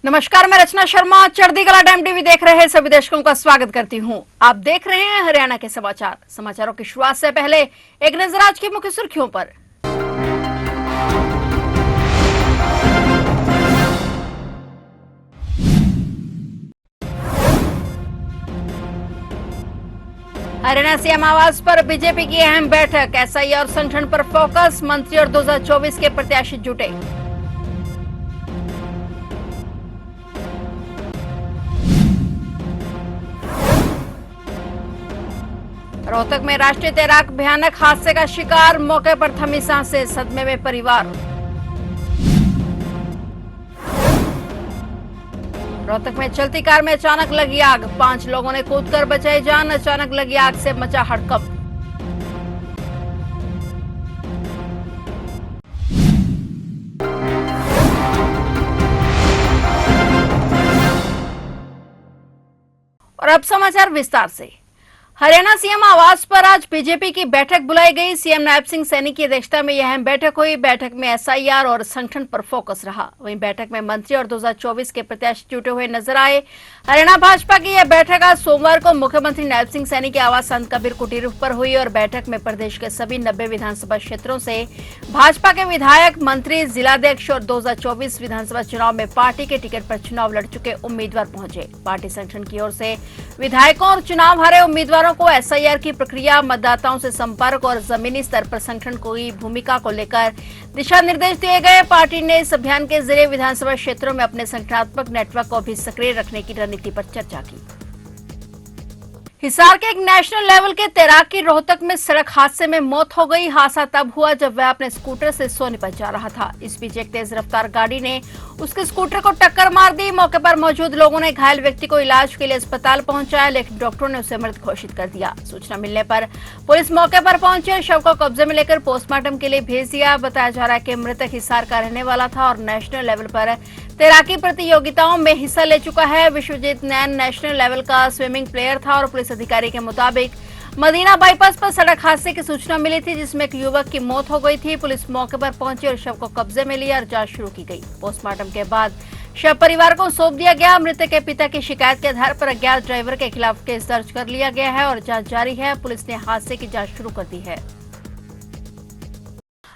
नमस्कार, मैं रचना शर्मा चढ़ती कला टाइम टीवी देख रहे सभी दर्शकों का स्वागत करती हूं। आप देख रहे हैं हरियाणा के समाचार। समाचारों की शुरुआत से पहले एक नजर आज की मुख्य सुर्खियों पर। हरियाणा सीएम आवास पर बीजेपी की अहम बैठक, एसआई और संगठन पर फोकस। मंत्री और 2024 के प्रत्याशी जुटे। रोहतक में राष्ट्रीय तैराक भयानक हादसे का शिकार, मौके पर थमी सांसें, सदमे में परिवार। रोहतक में चलती कार में अचानक लगी आग, 5 लोगों ने कूदकर बचाई जान। अचानक लगी आग से मचा हड़कंप। और अब समाचार विस्तार से। हरियाणा सीएम आवास पर आज बीजेपी की बैठक बुलाई गई। सीएम नायब सिंह सैनी की अध्यक्षता में यह अहम बैठक हुई। बैठक में एसआईआर और संगठन पर फोकस रहा। वहीं बैठक में मंत्री और 2024 के प्रत्याशी जुटे हुए नजर आए। हरियाणा भाजपा की यह बैठक आज सोमवार को मुख्यमंत्री नायब सिंह सैनी के आवास संत कबीर कुटीर पर हुई और बैठक में प्रदेश के सभी 90 विधानसभा क्षेत्रों से भाजपा के विधायक, मंत्री, जिलाध्यक्ष और 2024 विधानसभा चुनाव में पार्टी के टिकट पर चुनाव लड़ चुके उम्मीदवार पहुंचे। पार्टी संगठन की ओर से विधायकों और चुनाव हारे उम्मीदवारों को एसआईआर की प्रक्रिया, मतदाताओं से संपर्क और जमीनी स्तर पर संगठन की भूमिका को लेकर दिशा निर्देश दिए गए। पार्टी ने इस अभियान के जरिए विधानसभा क्षेत्रों में अपने संगठनात्मक नेटवर्क को भी सक्रिय रखने की रणनीति पर चर्चा की। हिसार के एक नेशनल लेवल के तैराक की रोहतक में सड़क हादसे में मौत हो गई। हादसा तब हुआ जब वह अपने स्कूटर से सोनीपत जा रहा था। इस बीच एक तेज रफ्तार गाड़ी ने उसके स्कूटर को टक्कर मार दी। मौके पर मौजूद लोगों ने घायल व्यक्ति को इलाज के लिए अस्पताल पहुंचाया, लेकिन डॉक्टरों ने उसे मृत घोषित कर दिया। सूचना मिलने पर पुलिस मौके पर पहुंची और शव को कब्जे में लेकर पोस्टमार्टम के लिए भेज दिया। बताया जा रहा है कि मृतक हिसार का रहने वाला था और नेशनल लेवल पर तैराकी प्रतियोगिताओं में हिस्सा ले चुका है। विश्वजीत नैन नेशनल लेवल का स्विमिंग प्लेयर था और पुलिस अधिकारी के मुताबिक मदीना बाईपास पर सड़क हादसे की सूचना मिली थी, जिसमें एक युवक की मौत हो गई थी। पुलिस मौके पर पहुंची और शव को कब्जे में लिया और जांच शुरू की गई। पोस्टमार्टम के बाद शव परिवार को सौंप दिया गया। मृतक के पिता की शिकायत के आधार पर अज्ञात ड्राइवर के खिलाफ केस दर्ज कर लिया गया है और जांच जारी है। पुलिस ने हादसे की जांच शुरू कर दी है।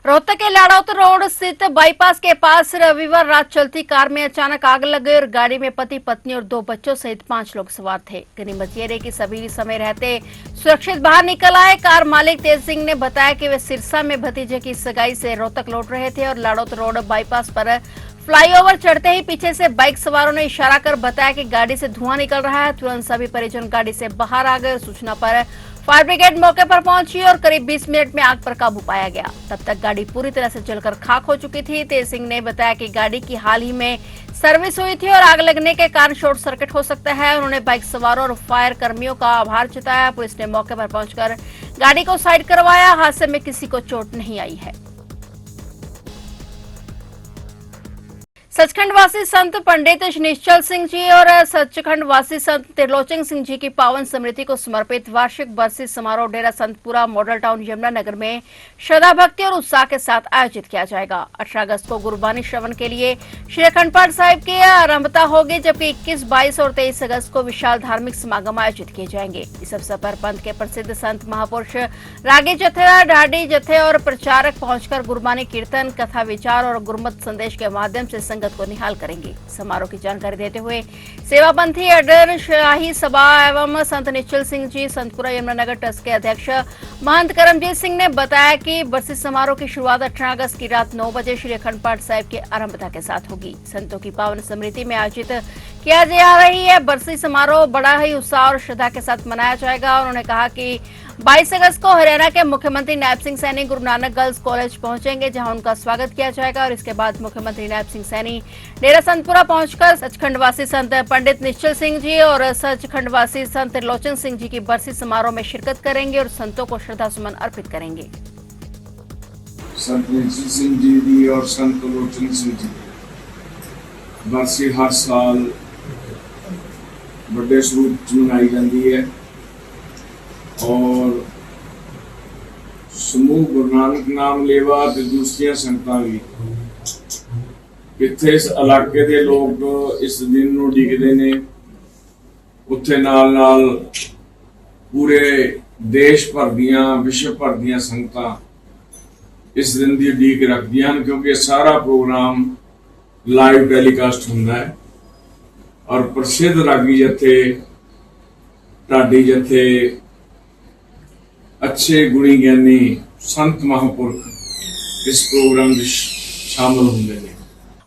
रोहतक के लाड़ौत रोड स्थित बाईपास के पास रविवार रात चलती कार में अचानक आग लग गई और गाड़ी में पति, पत्नी और 2 बच्चों सहित 5 लोग सवार थे। गनीमत ये रही कि सभी समय रहते सुरक्षित बाहर निकल आए। कार मालिक तेज सिंह ने बताया कि वे सिरसा में भतीजे की सगाई से रोहतक लौट रहे थे और लाड़ौत रोड बाईपास पर फ्लाईओवर चढ़ते ही पीछे से बाइक सवारों ने इशारा कर बताया कि गाड़ी से धुआं निकल रहा है। तुरंत सभी परिजन गाड़ी से बाहर आ गए। सूचना पर फायर ब्रिगेड मौके पर पहुंची और करीब 20 मिनट में आग पर काबू पाया गया। तब तक गाड़ी पूरी तरह से जलकर खाक हो चुकी थी। तेज सिंह ने बताया कि गाड़ी की हाल ही में सर्विस हुई थी और आग लगने के कारण शॉर्ट सर्किट हो सकता है। उन्होंने बाइक सवारों और फायर कर्मियों का आभार जताया। पुलिस ने मौके पर पहुंचकर गाड़ी को साइड करवाया। हादसे में किसी को चोट नहीं आई है। सचखंड वासी संत पंडित निश्चल सिंह जी और सचखंड वासी संत त्रिलोचन सिंह जी की पावन स्मृति को समर्पित वार्षिक बरसी समारोह डेरा संतपुरा मॉडल टाउन यमुनानगर में श्रद्धा, भक्ति और उत्साह के साथ आयोजित किया जाएगा। 18 अगस्त को गुरबानी श्रवण के लिए श्री अखंड पाठ साहिब की आरंभता होगी, जबकि 21, 22 और 23 अगस्त को विशाल धार्मिक समागम आयोजित किए जाएंगे। इस अवसर पर पंथ के प्रसिद्ध संत महापुरुष रागी जत्था, ढाडी जत्थे और प्रचारक पहुंचकर गुरबानी, कीर्तन, कथा, विचार और गुरमत संदेश के माध्यम से संगत को निहाल करेंगे। समारोह की जानकारी देते हुए सेवापंथी अडर शाही सभा एवं संत निश्चल सिंह जी संतपुरा यमुनानगर ट्रस्ट के अध्यक्ष महंत करमजीत सिंह ने बताया कि बरसी समारोह की शुरुआत 18 अगस्त की रात 9 बजे श्री अखंड पाठ साहिब की आरंभता के साथ होगी। संतों की पावन स्मृति में आयोजित किया जा रही है बरसी समारोह बड़ा ही उत्साह और श्रद्धा के साथ मनाया जाएगा। उन्होंने कहा कि 22 अगस्त को हरियाणा के मुख्यमंत्री नायब सिंह सैनी गुरु नानक गर्ल्स कॉलेज पहुंचेंगे, जहां उनका स्वागत किया जाएगा और इसके बाद मुख्यमंत्री नायब सिंह सैनी डेरा संतपुरा पहुंचकर सचखंडवासी संत पंडित निश्चल सिंह जी और सचखंडवासी संत त्रिलोचन सिंह जी की बरसी समारोह में शिरकत करेंगे और संतों को श्रद्धा सुमन अर्पित करेंगे। संत निश्चल सिंह जी और संत त्रिलोचन सिंह जी बरसी हर साल बड़े स्वरूप मनाई जाती है और समूह गुरु नानक नाम लेवा ते दूसरिया संगतां भी ਕਿੱਥੇ ਇਸ ਇਲਾਕੇ ਦੇ ਲੋਕ ਇਸ ਦਿਨ ਨੂੰ ਉਡੀਕਦੇ ਨੇ, ਉੱਥੇ ਨਾਲ ਨਾਲ ਪੂਰੇ ਦੇਸ਼ ਭਰ ਦੀਆਂ ਵਿਸ਼ਵ ਭਰ ਦੀਆਂ ਸੰਗਤਾਂ ਇਸ ਦਿਨ ਦੀ ਉਡੀਕ ਰੱਖਦੀਆਂ ਹਨ, ਕਿਉਂਕਿ ਇਹ ਸਾਰਾ ਪ੍ਰੋਗਰਾਮ ਲਾਈਵ ਟੈਲੀਕਾਸਟ ਹੁੰਦਾ ਹੈ ਔਰ ਪ੍ਰਸਿੱਧ ਰਾਗੀ ਜਥੇ, ਢਾਡੀ ਜਥੇ, ਅੱਛੇ ਗੁਣੀ ਗਿਆਨੀ संत महापुरुष इस प्रोग्राम में शामिल होंगे।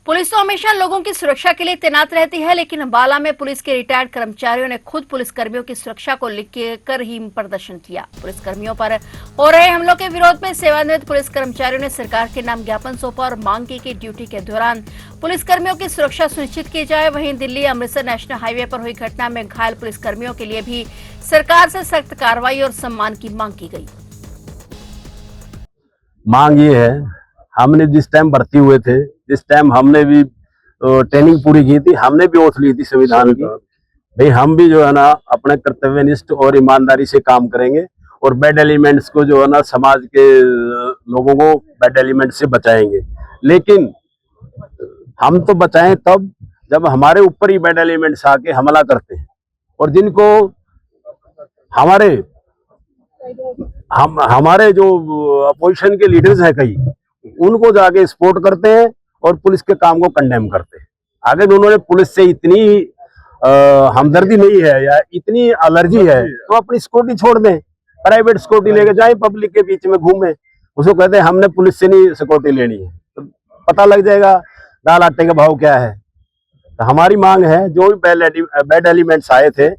पुलिस तो हमेशा लोगों की सुरक्षा के लिए तैनात रहती है, लेकिन अंबाला में पुलिस के रिटायर्ड कर्मचारियों ने खुद पुलिस कर्मियों की सुरक्षा को लेकर ही प्रदर्शन किया। पुलिस कर्मियों पर हो रहे हमलों के विरोध में सेवानिवृत्त पुलिस कर्मचारियों ने सरकार के नाम ज्ञापन सौंपा और मांग की कि ड्यूटी के दौरान पुलिस कर्मियों की सुरक्षा सुनिश्चित की जाए। वहीं दिल्ली अमृतसर नेशनल हाईवे पर हुई घटना में घायल पुलिस कर्मियों के लिए भी सरकार से सख्त कार्रवाई और सम्मान की मांग की गई। मांग ये है, हमने जिस टाइम भर्ती हुए थे, जिस टाइम हमने भी ट्रेनिंग पूरी की थी, हमने भी ओथ ली थी संविधान की, भाई हम भी जो है ना अपने कर्तव्यनिष्ठ और ईमानदारी से काम करेंगे और बैड एलिमेंट्स को जो है ना समाज के लोगों को बैड एलिमेंट से बचाएंगे। लेकिन हम तो बचाएं तब जब हमारे ऊपर ही बैड एलिमेंट्स आके हमला करते हैं और जिनको हमारे जो अपोजिशन के लीडर्स हैं कई, उनको जाके सपोर्ट करते हैं और पुलिस के काम को कंडेम करते हैं। आगे उन्होंने पुलिस से इतनी हमदर्दी नहीं है या इतनी एलर्जी है तो अपनी स्कूटी छोड़ दें, प्राइवेट स्कूटी लेके जाए, पब्लिक के बीच में घूमे। उसको कहते हैं हमने पुलिस से नहीं सिक्योरिटी लेनी है, तो पता लग जाएगा दाल आटे का भाव क्या है। तो हमारी मांग है जो भी बैड एलिमेंट्स आए थे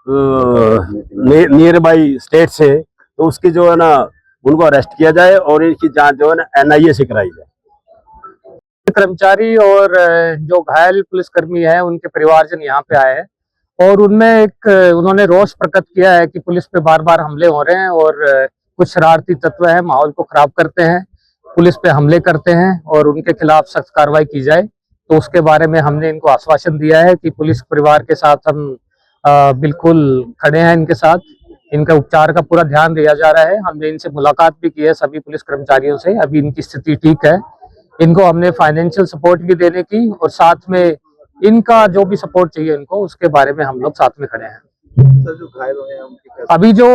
नियर बाई स्टेट से, तो उसकी जो है ना उनको अरेस्ट किया जाए और इनकी जांच जो है ना NIA से कराई जाए। कर्मचारी और जो घायल पुलिसकर्मी है उनके परिवारजन यहाँ पे आए हैं और उनमें उन्होंने रोष प्रकट किया है कि पुलिस पे बार बार हमले हो रहे हैं और कुछ शरारती तत्व है माहौल को खराब करते हैं, पुलिस पे हमले करते हैं और उनके खिलाफ सख्त कार्रवाई की जाए। तो उसके बारे में हमने इनको आश्वासन दिया है कि पुलिस परिवार के साथ हम बिल्कुल खड़े हैं, इनके साथ इनका उपचार का पूरा ध्यान दिया जा रहा है। हमने इनसे मुलाकात भी की है सभी पुलिस कर्मचारियों से, अभी इनकी स्थिति ठीक है। इनको हमने फाइनेंशियल सपोर्ट भी देने की और साथ में इनका जो भी सपोर्ट चाहिए इनको, उसके बारे में हम लोग साथ में खड़े हैं। जो घायल हुए हैं अभी जो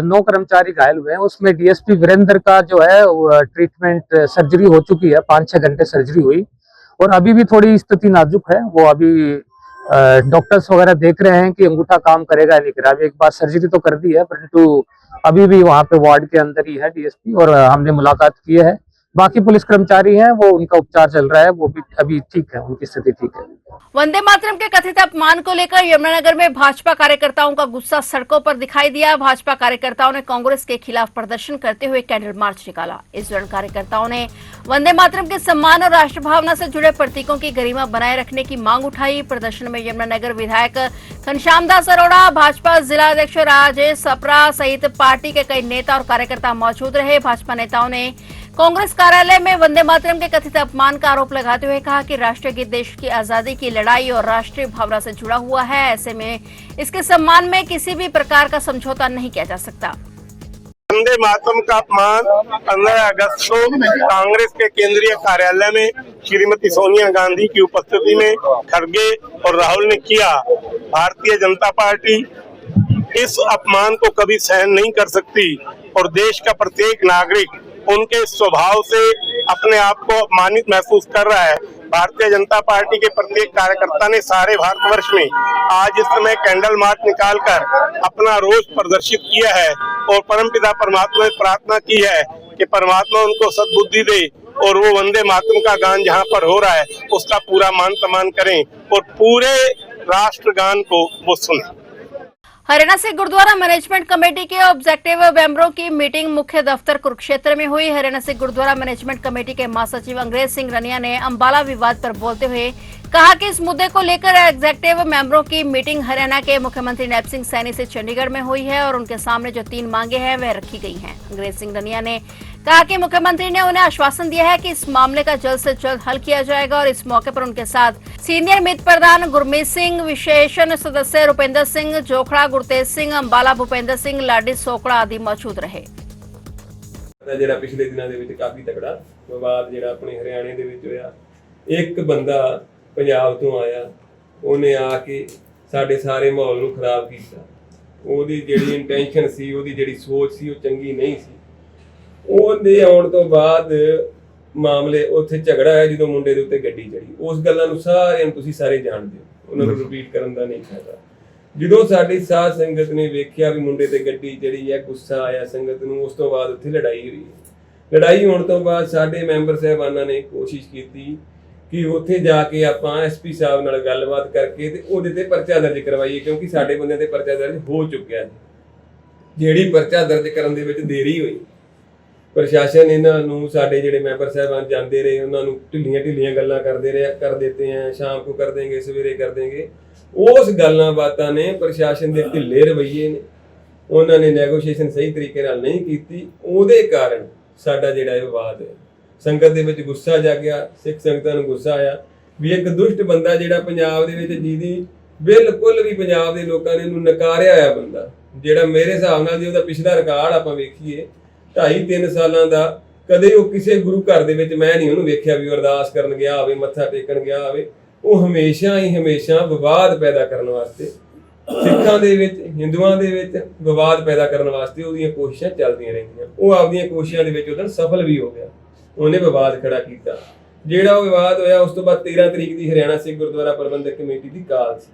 9 कर्मचारी घायल हुए हैं उसमें DSP वीरेंद्र का जो है ट्रीटमेंट सर्जरी हो चुकी है, 5-6 घंटे सर्जरी हुई और अभी भी थोड़ी स्थिति नाजुक है। वो अभी डॉक्टर्स वगैरह देख रहे हैं कि अंगूठा काम करेगा या नहीं करेगा। अभी एक बार सर्जरी तो कर दी है परंतु अभी भी वहाँ पे वार्ड के अंदर ही है DSP और हमने मुलाकात की है। बाकी पुलिस कर्मचारी हैं वो उनका उपचार चल रहा है, वो भी अभी ठीक है, उनकी स्थिति ठीक है। वंदे मातरम के कथित अपमान को लेकर यमुनानगर में भाजपा कार्यकर्ताओं का गुस्सा सड़कों पर दिखाई दिया। भाजपा कार्यकर्ताओं ने कांग्रेस के खिलाफ प्रदर्शन करते हुए कैंडल मार्च निकाला। इस दौरान कार्यकर्ताओं ने वंदे मातरम के सम्मान और राष्ट्र भावना से जुड़े प्रतीकों की गरिमा बनाए रखने की मांग उठाई। प्रदर्शन में यमुनानगर विधायक घनश्याम दास अरोड़ा, भाजपा जिला अध्यक्ष राजेश सप्रा सहित पार्टी के कई नेता और कार्यकर्ता मौजूद रहे। भाजपा नेताओं ने कांग्रेस कार्यालय में वंदे मातरम के कथित अपमान का आरोप लगाते हुए कहा कि राष्ट्रीय गीत देश की आजादी की लड़ाई और राष्ट्रीय भावना से जुड़ा हुआ है, ऐसे में इसके सम्मान में किसी भी प्रकार का समझौता नहीं किया जा सकता। वंदे मातरम का अपमान 15 अगस्त को कांग्रेस के केंद्रीय कार्यालय में श्रीमती सोनिया गांधी की उपस्थिति में खड़गे और राहुल ने किया। भारतीय जनता पार्टी इस अपमान को कभी सहन नहीं कर सकती और देश का प्रत्येक नागरिक उनके स्वभाव से अपने आप को अपमानित महसूस कर रहा है। भारतीय जनता पार्टी के प्रत्येक कार्यकर्ता ने सारे भारतवर्ष में आज इस समय कैंडल मार्च निकालकर अपना रोष प्रदर्शित किया है और परमपिता परमात्मा से प्रार्थना की है कि परमात्मा उनको सद्बुद्धि दे और वो वंदे मातरम का गान जहाँ पर हो रहा है उसका पूरा मान सम्मान करें और पूरे राष्ट्रगान को वो सुने। हरियाणा से गुरुद्वारा मैनेजमेंट कमेटी के ऑब्जेक्टिव मेंबरों की मीटिंग मुख्य दफ्तर कुरुक्षेत्र में हुई। हरियाणा से गुरुद्वारा मैनेजमेंट कमेटी के महासचिव अंग्रेज सिंह रनिया ने अंबाला विवाद पर बोलते हुए कहा कि इस मुद्दे को लेकर एग्जेक्टिव मेंबरों की मीटिंग हरियाणा के मुख्यमंत्री नैब सिंह सैनी से चंडीगढ़ में हुई है और उनके सामने जो 3 मांगे हैं वह रखी गई हैं। अंग्रेज सिंह रनिया ने कहा कि मुख्यमंत्री ने उन्हें आश्वासन दिया है कि इस मामले का जल्द से जल्द हल किया जाएगा और इस मौके पर उनके साथ सीनियर मित प्रधान गुरमीत सिंह, विशेषण सदस्य रुपेंद्र सिंह, जोखड़ा गुरतेज सिंह, अंबाला भूपेंद्र सिंह, लाडी सोकड़ा आदि मौजूद रहे। ਜਿਹੜਾ ਪਿਛਲੇ ਦਿਨਾਂ ਦੇ ਵਿੱਚ ਕਾਫੀ ਤਕੜਾ ਵਿਵਾਦ ਜਿਹੜਾ ਆਪਣੇ ਹਰਿਆਣੇ ਦੇ ਵਿੱਚ ਹੋਇਆ ਇੱਕ ਬੰਦਾ ਪੰਜਾਬ ਤੋਂ ਆਇਆ, ਉਹਨੇ ਆ ਕੇ ਸਾਡੇ ਸਾਰੇ ਮਾਹੌਲ ਨੂੰ ਖਰਾਬ ਕੀਤਾ। ਉਹਦੀ ਜਿਹੜੀ ਇੰਟੈਂਸ਼ਨ ਸੀ, ਉਹਦੀ ਜਿਹੜੀ ਸੋਚ ਸੀ, ਉਹ ਚੰਗੀ ਨਹੀਂ ਸੀ। ਉਹਦੇ ਆਉਣ ਤੋਂ ਬਾਅਦ ਮਾਮਲੇ ਉੱਥੇ ਝਗੜਾ ਹੋਇਆ ਜਦੋਂ ਮੁੰਡੇ ਦੇ ਉੱਤੇ ਗੱਡੀ ਚੜੀ। ਉਸ ਗੱਲਾਂ ਨੂੰ ਸਾਰਿਆਂ ਨੂੰ ਤੁਸੀਂ ਸਾਰੇ ਜਾਣਦੇ ਹੋ, ਉਹਨਾਂ ਨੂੰ ਰਿਪੀਟ ਕਰਨ ਦਾ ਨਹੀਂ ਫਾਇਦਾ। ਜਦੋਂ ਸਾਡੀ ਸਾਧ ਸੰਗਤ ਨੇ ਵੇਖਿਆ ਵੀ ਮੁੰਡੇ ਤੇ ਗੱਡੀ ਚੜੀ ਹੈ, ਗੁੱਸਾ ਆਇਆ ਸੰਗਤ ਨੂੰ, ਉਸ ਤੋਂ ਬਾਅਦ ਉੱਥੇ ਲੜਾਈ ਹੋਈ। ਲੜਾਈ ਹੋਣ ਤੋਂ ਬਾਅਦ ਸਾਡੇ ਮੈਂਬਰ ਸਾਹਿਬਾਨਾਂ ਨੇ ਕੋਸ਼ਿਸ਼ ਕੀਤੀ ਕਿ ਉੱਥੇ ਜਾ ਕੇ ਆਪਾਂ ਐਸਪੀ ਸਾਹਿਬ ਨਾਲ ਗੱਲਬਾਤ ਕਰਕੇ ਤੇ ਉਹਦੇ ਤੇ ਪਰਚਾ ਦਰਜ ਕਰਵਾਈਏ, ਕਿਉਂਕਿ ਸਾਡੇ ਬੰਦਿਆਂ ਤੇ ਪਰਚਾ ਦਰਜ ਹੋ ਚੁੱਕਿਆ ਸੀ। ਜਿਹੜੀ ਪਰਚਾ ਦਰਜ ਕਰਨ ਦੇ ਵਿੱਚ ਦੇਰੀ ਹੋਈ, ਪ੍ਰਸ਼ਾਸਨ ਇਹਨਾਂ ਨੂੰ, ਸਾਡੇ ਜਿਹੜੇ ਮੈਂਬਰ ਸਾਹਿਬਾਨ ਜਾਂਦੇ ਰਹੇ, ਉਹਨਾਂ ਨੂੰ ਢਿੱਲੀਆਂ ਗੱਲਾਂ ਕਰ ਦਿੱਤੇ हैं, शाम को कर देंगे, सवेरे कर देंगे। ਉਸ ਗੱਲਾਂ ਬਾਤਾਂ ਨੇ ਪ੍ਰਸ਼ਾਸਨ ਦੇ ਢਿੱਲੇ ਰਵੱਈਏ ਨੇ, ਉਹਨਾਂ ਨੇ ਨੈਗੋਸ਼ੀਏਸ਼ਨ ਸਹੀ ਤਰੀਕੇ ਨਾਲ ਨਹੀਂ ਕੀਤੀ। ਉਹਦੇ ਕਾਰਨ ਸਾਡਾ ਜਿਹੜਾ ਇਹ ਵਿਵਾਦ ਹੈ, ਸੰਗਤ ਦੇ ਵਿੱਚ ਗੁੱਸਾ ਜਾਗਿਆ, ਸਿੱਖ ਸੰਗਤਾਂ ਨੂੰ ਗੁੱਸਾ ਆਇਆ ਵੀ ਇੱਕ ਦੁਸ਼ਟ ਬੰਦਾ ਜਿਹੜਾ ਪੰਜਾਬ ਦੇ ਵਿੱਚ, ਜਿਹਦੀ ਬਿਲਕੁਲ ਵੀ ਪੰਜਾਬ ਦੇ ਲੋਕਾਂ ਨੇ ਇਹਨੂੰ ਨਕਾਰਿਆ ਹੋਇਆ ਬੰਦਾ, ਜਿਹੜਾ ਮੇਰੇ ਹਿਸਾਬ ਨਾਲ ਜੇ ਉਹਦਾ ਪਿਛਲਾ ਰਿਕਾਰਡ ਆਪਾਂ ਵੇਖੀਏ 2.5-3 ਸਾਲਾਂ ਦਾ, ਕਦੇ ਉਹ ਕਿਸੇ ਗੁਰੂ ਘਰ ਦੇ ਵਿੱਚ ਮੈਂ ਨਹੀਂ ਉਹਨੂੰ ਵੇਖਿਆ ਵੀ ਅਰਦਾਸ ਕਰਨ ਗਿਆ ਹੋਵੇ, ਮੱਥਾ ਟੇਕਣ ਗਿਆ ਹੋਵੇ। ਉਹ ਹਮੇਸ਼ਾ ਵਿਵਾਦ ਪੈਦਾ ਕਰਨ ਵਾਸਤੇ, ਸਿੱਖਾਂ ਦੇ ਵਿੱਚ, ਹਿੰਦੂਆਂ ਦੇ ਵਿੱਚ ਵਿਵਾਦ ਪੈਦਾ ਕਰਨ ਵਾਸਤੇ ਉਹਦੀਆਂ ਕੋਸ਼ਿਸ਼ਾਂ ਚੱਲਦੀਆਂ ਰਹਿੰਦੀਆਂ। ਉਹ ਆਪਦੀਆਂ ਕੋਸ਼ਿਸ਼ਾਂ ਦੇ ਵਿੱਚ ਉਹਦਾ ਸਫਲ ਵੀ ਹੋ ਗਿਆ, ਉਹਨੇ ਵਿਵਾਦ ਖੜਾ ਕੀਤਾ। ਜਿਹੜਾ ਉਹ ਵਿਵਾਦ ਹੋਇਆ, ਉਸ ਤੋਂ ਬਾਅਦ 13 ਤਰੀਕ ਦੀ ਹਰਿਆਣਾ ਸਿੱਖ ਗੁਰਦੁਆਰਾ ਪ੍ਰਬੰਧਕ ਕਮੇਟੀ ਦੀ ਕਾਲ ਸੀ।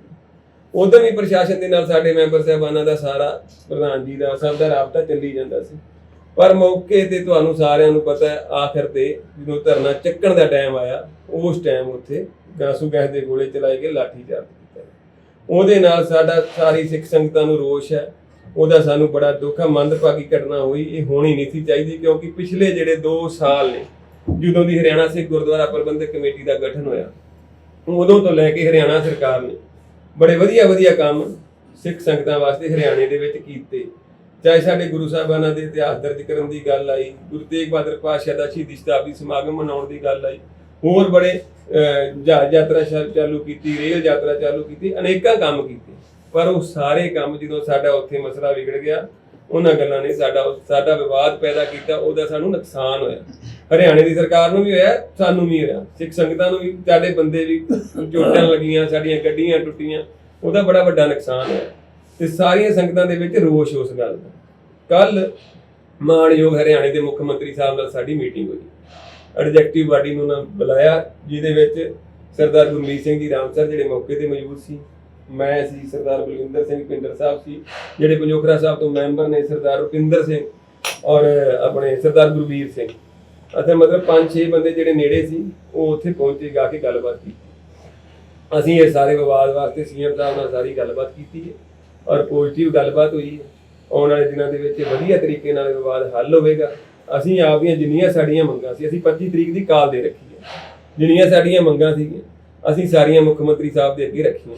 ਉਦੋਂ ਵੀ ਪ੍ਰਸ਼ਾਸਨ ਦੇ ਨਾਲ ਸਾਡੇ ਮੈਂਬਰ ਸਾਹਿਬਾਨਾਂ ਦਾ, ਸਾਰਾ ਪ੍ਰਧਾਨ ਜੀ ਦਾ, ਸਭ ਦਾ ਰਾਬਤਾ ਚੱਲੀ ਜਾਂਦਾ ਸੀ। ਪਰ ਮੌਕੇ ਤੇ ਤੁਹਾਨੂੰ ਸਾਰਿਆਂ ਨੂੰ ਪਤਾ ਹੈ, ਆਖਰ ਤੇ ਜਦੋਂ ਧਰਨਾ ਚੱਕਣ ਦਾ ਟਾਈਮ ਆਇਆ, ਉਸ ਟਾਈਮ ਉੱਥੇ ਗਾਸੂ ਗੈਸ ਦੇ ਗੋਲੇ ਚਲਾਏ ਗਏ, ਲਾਠੀ ਚਾਰਜ ਕੀਤਾ। ਉਹਦੇ ਨਾਲ ਸਾਡਾ ਸਾਰੀ ਸਿੱਖ ਸੰਗਤਾਂ ਨੂੰ ਰੋਸ਼ ਹੈ, ਉਹਦਾ ਸਾਨੂੰ ਬੜਾ ਦੁੱਖ ਹੈ। ਮੰਦਭਾਗੀ ਘਟਨਾ ਹੋਈ, ਇਹ ਹੋਣੀ ਨਹੀਂ ਸੀ ਚਾਹੀਦੀ, ਕਿਉਂਕਿ ਪਿਛਲੇ ਜਿਹੜੇ 2 ਸਾਲ ਨੇ, ਜਦੋਂ ਦੀ ਹਰਿਆਣਾ ਸਿੱਖ ਗੁਰਦੁਆਰਾ ਪ੍ਰਬੰਧਕ ਕਮੇਟੀ ਦਾ ਗਠਨ ਹੋਇਆ, ਉਦੋਂ ਤੋਂ ਲੈ ਕੇ ਹਰਿਆਣਾ ਸਰਕਾਰ ਨੇ ਬੜੇ ਵਧੀਆ ਕੰਮ ਸਿੱਖ ਸੰਗਤਾਂ ਵਾਸਤੇ ਹਰਿਆਣੇ ਦੇ ਵਿੱਚ ਕੀਤੇ। ਚਾਹੇ ਸਾਡੇ ਗੁਰੂ ਸਾਹਿਬਾਨਾਂ ਦੇ ਇਤਿਹਾਸ ਦਰਜ ਕਰਨ ਦੀ ਗੱਲ ਆਈ, ਗੁਰੂ ਤੇਗ ਬਹਾਦਰ ਪਾਤਸ਼ਾਹ ਦਾ ਸ਼ਹੀਦੀ ਸ਼ਤਾਬਦੀ ਸਮਾਗਮ ਮਨਾਉਣ ਦੀ ਗੱਲ ਆਈ, ਹੋਰ ਬੜੇ ਜਹਾਜ਼ ਯਾਤਰਾ ਚਾਲੂ ਕੀਤੀ, ਰੇਲ ਯਾਤਰਾ ਚਾਲੂ ਕੀਤੀ, ਅਨੇਕਾਂ ਕੰਮ ਕੀਤੇ। ਪਰ ਉਹ ਸਾਰੇ ਕੰਮ ਜਦੋਂ ਸਾਡਾ ਉੱਥੇ ਮਸਲਾ ਵਿਗੜ ਗਿਆ, ਉਹਨਾਂ ਗੱਲਾਂ ਨੇ ਸਾਡਾ ਵਿਵਾਦ ਪੈਦਾ ਕੀਤਾ, ਉਹਦਾ ਸਾਨੂੰ ਨੁਕਸਾਨ ਹੋਇਆ। ਹਰਿਆਣੇ ਦੀ ਸਰਕਾਰ ਨੂੰ ਵੀ ਹੋਇਆ, ਸਾਨੂੰ ਵੀ ਹੋਇਆ, ਸਿੱਖ ਸੰਗਤਾਂ ਨੂੰ ਵੀ, ਸਾਡੇ ਬੰਦੇ ਵੀ ਚੋਟਾਂ ਲੱਗੀਆਂ, ਸਾਡੀਆਂ ਗੱਡੀਆਂ ਟੁੱਟੀਆਂ, ਉਹਦਾ ਬੜਾ ਵੱਡਾ ਨੁਕਸਾਨ ਹੋਇਆ। ਤੇ ਸਾਰੀਆਂ ਸੰਗਤਾਂ ਦੇ ਵਿੱਚ ਰੋਸ਼ ਉਸ ਗੱਲ ਦਾ। ਕੱਲ ਮਾਣਯੋਗ ਹਰਿਆਣੇ ਦੇ ਮੁੱਖ ਮੰਤਰੀ ਸਾਹਿਬ ਨਾਲ ਸਾਡੀ ਮੀਟਿੰਗ ਹੋਈ, ਐਡਜੈਕਟਿਵ ਬਾਡੀ ਨੂੰ ਬੁਲਾਇਆ, ਜਿਹਦੇ ਵਿੱਚ ਸਰਦਾਰ ਗੁਰਮੀਤ ਸਿੰਘ ਜੀ ਰਾਮਸਰ ਜਿਹੜੇ ਮੌਕੇ ਤੇ ਮੌਜੂਦ ਸੀ, ਮੈਂ ਸੀ, ਸਰਦਾਰ ਬਲਵਿੰਦਰ ਸਿੰਘ ਪਿੰਡਰ ਸਾਹਿਬ ਸੀ, ਜਿਹੜੇ ਪੰਜੋਖਰਾ ਸਾਹਿਬ ਤੋਂ ਮੈਂਬਰ ਨੇ, ਸਰਦਾਰ ਰੁਪਿੰਦਰ ਸਿੰਘ ਔਰ ਆਪਣੇ ਸਰਦਾਰ ਗੁਰਵੀਰ ਸਿੰਘ, ਅਤੇ ਮਤਲਬ 5-6 ਬੰਦੇ ਜਿਹੜੇ ਨੇੜੇ ਸੀ, ਉਹ ਉੱਥੇ ਪਹੁੰਚੇ, ਗਾ ਕੇ ਗੱਲਬਾਤ ਕੀਤੀ। ਅਸੀਂ ਇਹ ਸਾਰੇ ਵਿਵਾਦ ਵਾਸਤੇ ਸੀਐਮ ਸਾਹਿਬ ਨਾਲ ਸਾਰੀ ਗੱਲਬਾਤ ਕੀਤੀ ਹੈ ਔਰ ਪੋਜ਼ਿਟਿਵ ਗੱਲਬਾਤ ਹੋਈ ਹੈ। ਆਉਣ ਵਾਲੇ ਦਿਨਾਂ ਦੇ ਵਿੱਚ ਵਧੀਆ ਤਰੀਕੇ ਨਾਲ ਵਿਵਾਦ ਹੱਲ ਹੋਵੇਗਾ। ਅਸੀਂ ਆਪਦੀਆਂ ਜਿੰਨੀਆਂ ਸਾਡੀਆਂ ਮੰਗਾਂ ਸੀ, ਅਸੀਂ 25 ਤਰੀਕ ਦੀ ਕਾਲ ਦੇ ਰੱਖੀ ਹੈ, ਜਿੰਨੀਆਂ ਸਾਡੀਆਂ ਮੰਗਾਂ ਸੀਗੀਆਂ ਅਸੀਂ ਸਾਰੀਆਂ ਮੁੱਖ ਮੰਤਰੀ ਸਾਹਿਬ ਦੇ ਅੱਗੇ ਰੱਖੀਆਂ।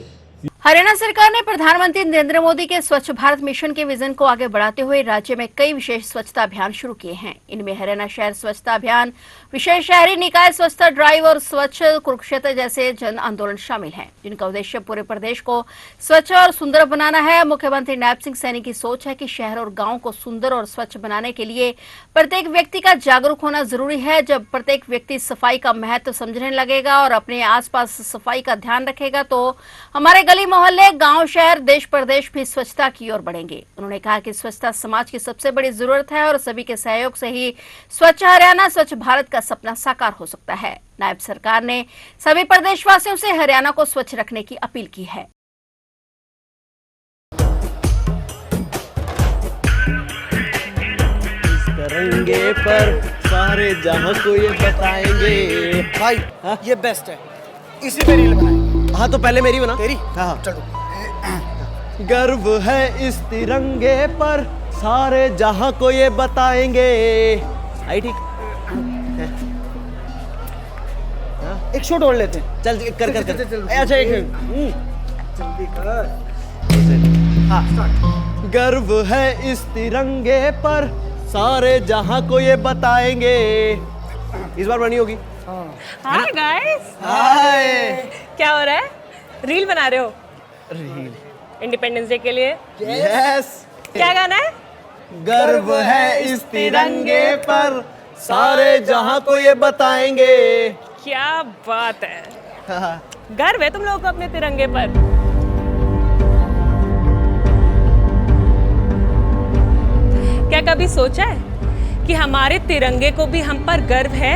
हरियाणा सरकार ने प्रधानमंत्री नरेंद्र मोदी के स्वच्छ भारत मिशन के विजन को आगे बढ़ाते हुए राज्य में कई विशेष स्वच्छता अभियान शुरू किए हैं। इनमें हरियाणा शहर स्वच्छता अभियान, विशेष शहरी निकाय स्वच्छता ड्राइव और स्वच्छ कुरुक्षेत्र जैसे जन आंदोलन शामिल हैं, जिनका उद्देश्य पूरे प्रदेश को स्वच्छ और सुंदर बनाना है। मुख्यमंत्री नायब सिंह सैनी की सोच है कि शहर और गाँव को सुंदर और स्वच्छ बनाने के लिए प्रत्येक व्यक्ति का जागरूक होना जरूरी है। जब प्रत्येक व्यक्ति सफाई का महत्व समझने लगेगा और अपने आसपास सफाई का ध्यान रखेगा, तो हमारे गली मोहल्ले, गांव, शहर, देश प्रदेश भी स्वच्छता की ओर बढ़ेंगे। उन्होंने कहा कि स्वच्छता समाज की सबसे बड़ी जरूरत है और सभी के सहयोग से ही स्वच्छ हरियाणा, स्वच्छ भारत का सपना साकार हो सकता है। नायब सरकार ने सभी प्रदेशवासियों से हरियाणा को स्वच्छ रखने की अपील की है। तिरंगे पर सारे जहां को ये बताएंगे। भाई ये बेस्ट है, इसी पे रील बनाएंगे। हाँ तो पहले मेरी बना। तेरी? हाँ चलो। गर्व है इस तिरंगे पर सारे जहां को ये बताएंगे। आई ठीक? एक शॉट और लेते हैं। चल कर कर कर चल। अच्छा एक जल्दी कर। हाँ स्टार्ट। गर्व है इस तिरंगे पर सारे जहां को ये बताएंगे। इस बार बनी होगी। हाय गाइस, हाय। क्या हो रहा है? रील बना रहे हो रील इंडिपेंडेंस डे के लिए? यस। क्या गाना है? गर्व है इस तिरंगे पर सारे जहां को ये बताएंगे। क्या बात है, गर्व है तुम लोगों को अपने तिरंगे पर। क्या कभी सोचा है कि हमारे तिरंगे को भी हम पर गर्व है?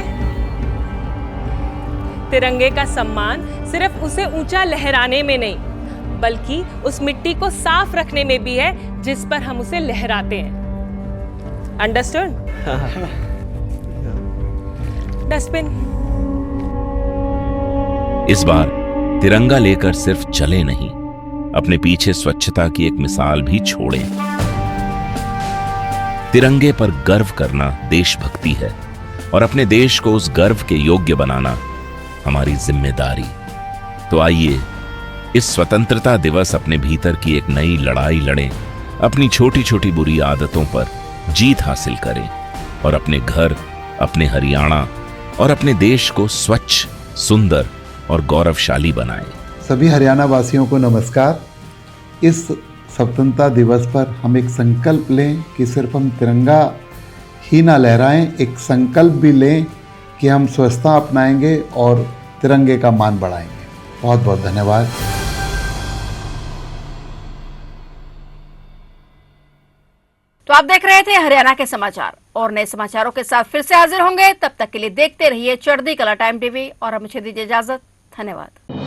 तिरंगे का सम्मान सिर्फ उसे ऊंचा लहराने में नहीं, बल्कि उस मिट्टी को साफ रखने में भी है जिस पर हम उसे लहराते हैं। अंडरस्टूड? डस्टबिन। इस बार तिरंगा लेकर सिर्फ चले नहीं, अपने पीछे स्वच्छता की एक मिसाल भी छोड़ें। तिरंगे पर गर्व करना देशभक्ति है और अपने देश को उस गर्व के योग्य बनाना हमारी जिम्मेदारी। तो आइए इस स्वतंत्रता दिवस अपने भीतर की एक नई लड़ाई लड़ें, अपनी छोटी छोटी बुरी आदतों पर जीत हासिल करें और अपने घर, अपने हरियाणा और अपने देश को स्वच्छ, सुंदर और गौरवशाली बनाएं। सभी हरियाणा वासियों को नमस्कार। इस स्वतंत्रता दिवस पर हम एक संकल्प लें कि सिर्फ हम तिरंगा ही ना लहराएं, एक संकल्प भी लें कि हम स्वच्छता अपनाएंगे और तिरंगे का मान बढ़ाएंगे। बहुत बहुत धन्यवाद। तो आप देख रहे थे हरियाणा के समाचार, और नए समाचारों के साथ फिर से हाजिर होंगे। तब तक के लिए देखते रहिए चढ़ती कला टाइम टीवी, और अब मुझे दीजिए इजाजत। धन्यवाद।